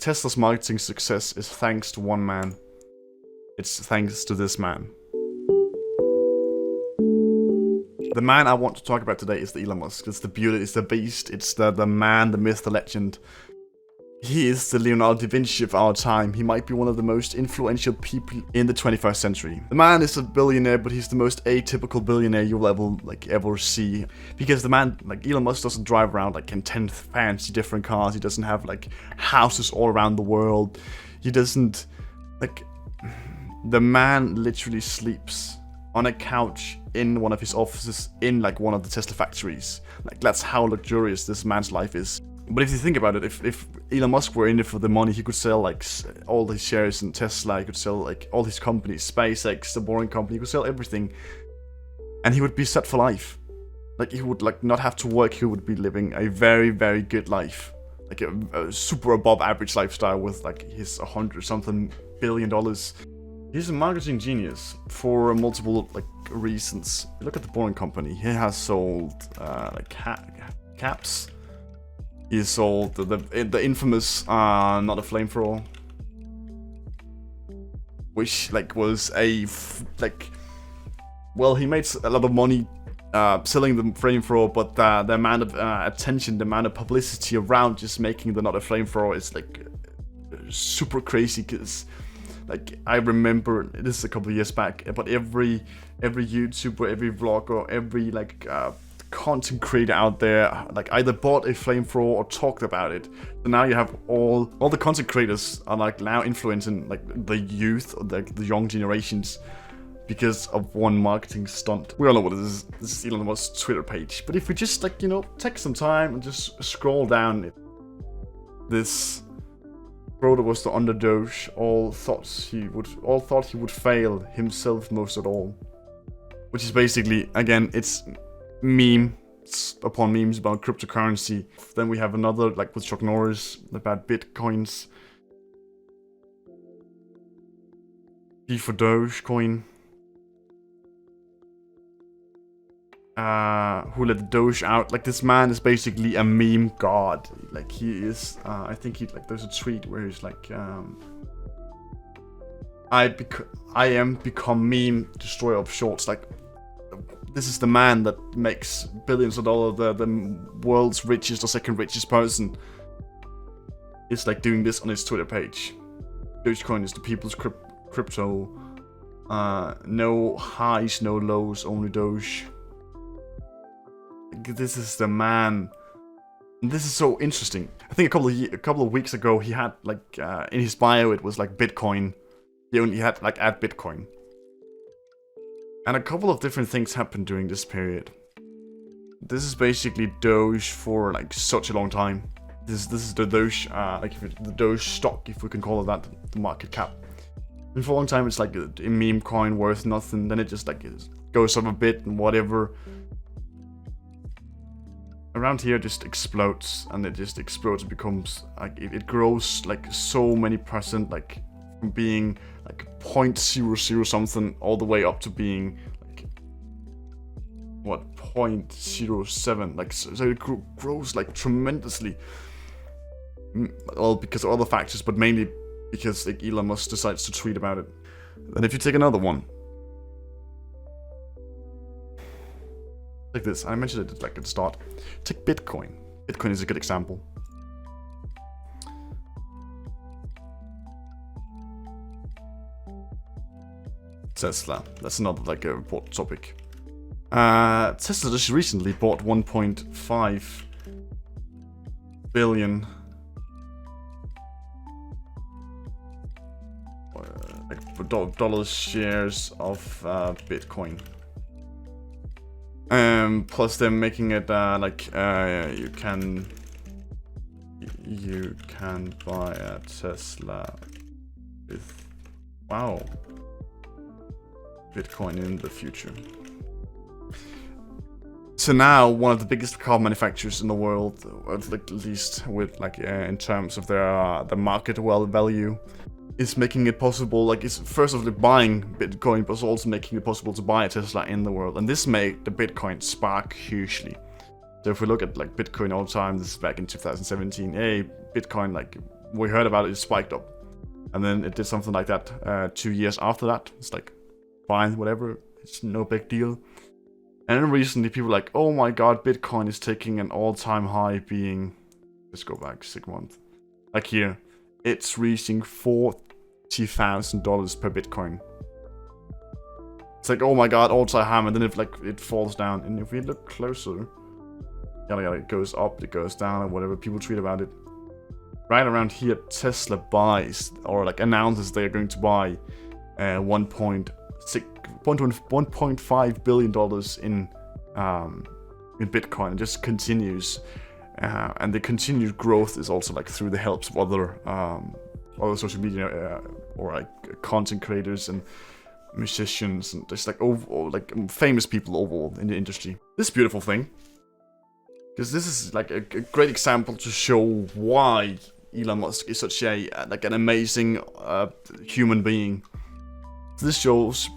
Tesla's marketing success is thanks to one man. It's thanks to this man. The man I want to talk about today is the Elon Musk. It's the beauty, it's the beast, it's the man, the myth, the legend. He is the Leonardo da Vinci of our time. He might be one of the most influential people in the 21st century. The man is a billionaire, but he's the most atypical billionaire you'll ever see. Because the man, Elon Musk, doesn't drive around in 10 fancy different cars. He doesn't have houses all around the world. He doesn't the man literally sleeps on a couch in one of his offices in one of the Tesla factories. That's how luxurious this man's life is. But if you think about it, if Elon Musk were in it for the money, he could sell all his shares in Tesla, he could sell all his companies, SpaceX, the Boring Company, he could sell everything. And he would be set for life. He would not have to work, he would be living a very, very good life. A super above average lifestyle with his $100-something billion. He's a marketing genius for multiple reasons. Look at the Boring Company. He has sold caps. He sold the infamous not a flamethrower, which was well, he made a lot of money selling the flamethrower, but the amount of attention, the amount of publicity around just making the not a flamethrower is super crazy. Because I remember, this is a couple of years back, but every YouTuber, every vlogger, every content creator out there either bought a flamethrower or talked about it. So now you have all the content creators are now influencing the youth, or the young generations, because of one marketing stunt. We all know what it is. This is Elon Musk's Twitter page. But if we just take some time and just scroll down, this bro that was the under Doge all thought he would fail himself most of all. Which is basically, again, it's memes upon memes about cryptocurrency. Then we have another with Chuck Norris about bitcoins. D for Dogecoin. Who let the Doge out? This man is basically a meme god. He is. I think there's a tweet where he's I am become meme destroyer of shorts. This is the man that makes billions of dollars, the world's richest or second richest person. Is doing this on his Twitter page. Dogecoin is the people's crypto. No highs, no lows, only Doge. This is the man. And this is so interesting. I think a couple of weeks ago he had in his bio it was Bitcoin. He only had add Bitcoin. And a couple of different things happened during this period. This is basically Doge for such a long time. This is the Doge, the Doge stock, if we can call it that, the market cap. And for a long time it's a meme coin worth nothing. Then it just goes up a bit and whatever. Around here just explodes, and it just explodes and becomes it grows so many percent, from being 0.00 something all the way up to being 0.07. So it grows tremendously. Well, because of other factors, but mainly because Elon Musk decides to tweet about it. Then if you take another one, like this, I mentioned it at the start. Take Bitcoin. Bitcoin is a good example. Tesla. That's another important topic. Tesla just recently bought 1.5 billion dollars shares of Bitcoin. Plus they're making it you can buy a Tesla with Bitcoin in the future. So now one of the biggest car manufacturers in the world, at least with in terms of the market value, is making it possible. It's first of all buying Bitcoin, but also making it possible to buy a Tesla in the world, and this made the Bitcoin spark hugely. So if we look at Bitcoin all the time, this is back in 2017. Bitcoin we heard about it, it spiked up. And then it did something like that 2 years after that. It's like, fine, whatever, it's no big deal. And then recently people were like, oh my god, Bitcoin is taking an all-time high being, let's go back 6 months. Like here, it's reaching $40,000 per Bitcoin. It's like, oh my god, all-time high, and then it falls down. And if we look closer, it goes up, it goes down, or whatever people tweet about it. Right around here, Tesla buys, or like announces they're going to buy $1.5 billion in Bitcoin. It just continues, and the continued growth is also like through the helps of other social media or like content creators and musicians and just like famous people overall in the industry. This beautiful thing, because this is like a great example to show why Elon Musk is such a an amazing human being. This shows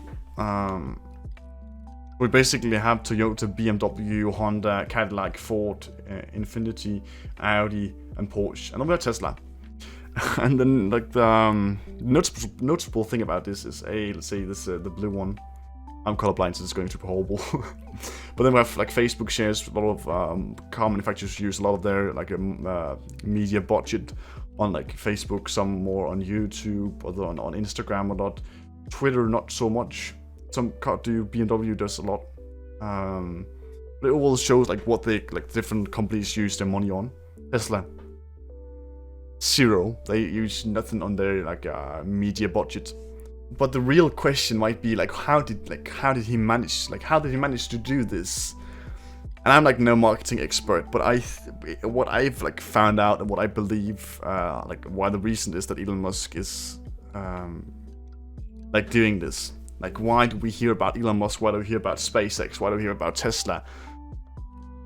we basically have Toyota, BMW, Honda, Cadillac, Ford, Infiniti, Audi, and Porsche, and then we have Tesla. And then like the noticeable thing about this is let's say this the blue one. I'm colorblind, so it's going to be horrible. But then we have like Facebook shares a lot of car manufacturers use a lot of their like media budget on like Facebook, some more on YouTube, other on Instagram a lot. Twitter not so much. Some BMW does a lot. But it all shows like what they like different companies use their money on. Tesla, zero. They use nothing on their like media budget. But the real question might be like, how did he manage to do this? And I'm like no marketing expert, but what I've like found out and what I believe like why the reason is that Elon Musk is like doing this. Like, why do we hear about Elon Musk? Why do we hear about SpaceX? Why do we hear about Tesla?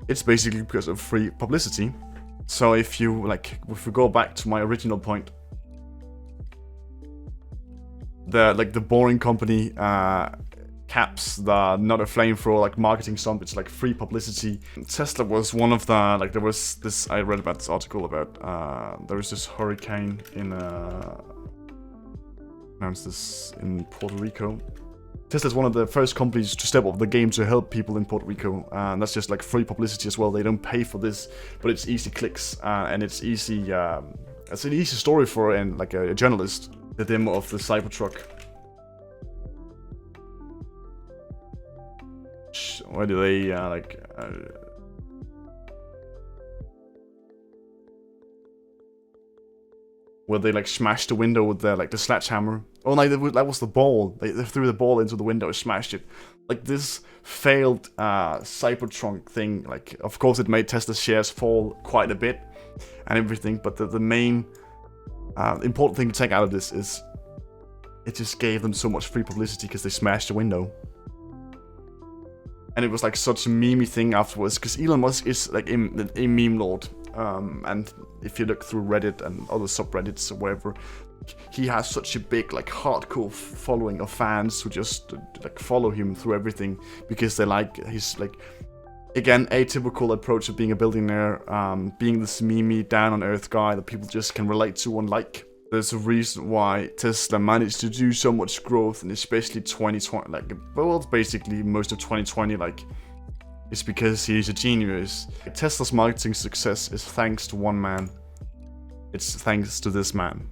It's basically because of free publicity. So if we go back to my original point, the boring company caps the not a flamethrower like marketing stunt. It's like free publicity. Tesla was one of the there was this, I read about this article about there was this hurricane in Puerto Rico. Tesla is one of the first companies to step up the game to help people in Puerto Rico, and that's just like free publicity as well. They don't pay for this, but it's easy clicks and it's easy. It's an easy story for a journalist. The demo of the Cybertruck. Why do they where they like smashed the window with the sledgehammer? Oh no, that was the ball. They threw the ball into the window and smashed it. Like this failed Cybertruck thing. Like, of course, it made Tesla shares fall quite a bit and everything. But the main important thing to take out of this is it just gave them so much free publicity because they smashed the window. And it was like such a memey thing afterwards, because Elon Musk is like a meme lord. And if you look through Reddit and other subreddits or whatever, he has such a big like hardcore following of fans who just like follow him through everything because they like his like, again, atypical approach of being a billionaire, being this memey down on earth guy that people just can relate to and like. There's a reason why Tesla managed to do so much growth, and especially 2020, like, well, basically most of 2020, like, it's because he's a genius. Tesla's marketing success is thanks to one man. It's thanks to this man.